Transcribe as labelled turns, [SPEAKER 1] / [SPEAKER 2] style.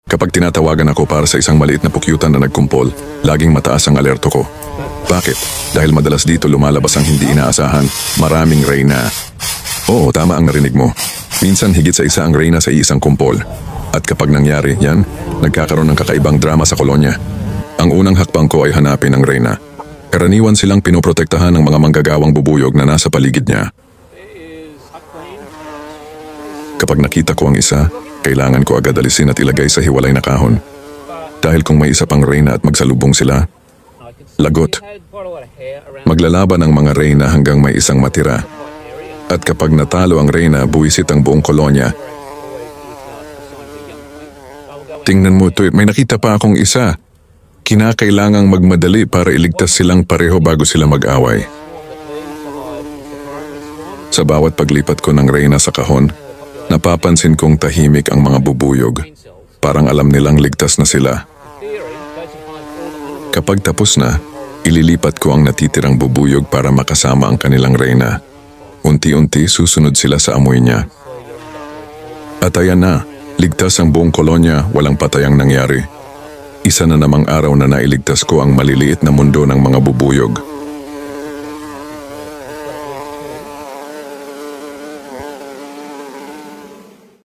[SPEAKER 1] Kapag tinatawagan ako para sa isang maliit na pukyutan na nagkumpol, laging mataas ang alerto ko. Bakit? Dahil madalas dito lumalabas ang hindi inaasahan, maraming reyna. Oo, tama ang narinig mo. Minsan higit sa isa ang reyna sa isang kumpol. At kapag nangyari yan, nagkakaroon ng kakaibang drama sa kolonya. Ang unang hakbang ko ay hanapin ang reyna. Karaniwan silang pinoprotektahan ng mga manggagawang bubuyog na nasa paligid niya. Kapag nakita ko ang isa, kailangan ko agad alisin at ilagay sa hiwalay na kahon. Dahil kung may isa pang reyna at magsalubong sila, lagot. Maglalaban ang mga reyna hanggang may isang matira. At kapag natalo ang reyna, buwisit ang buong kolonya. Tingnan mo ito, may nakita pa akong isa. Kinakailangang magmadali para iligtas silang pareho bago sila mag-away. Sa bawat paglipat ko ng reyna sa kahon, napapansin kong tahimik ang mga bubuyog. Parang alam nilang ligtas na sila. Kapag tapos na, ililipat ko ang natitirang bubuyog para makasama ang kanilang reyna. Unti-unti susunod sila sa amoy niya. At ayan na, ligtas ang buong kolonya, walang patayang nangyari. Isa na namang araw na nailigtas ko ang maliliit na mundo ng mga bubuyog.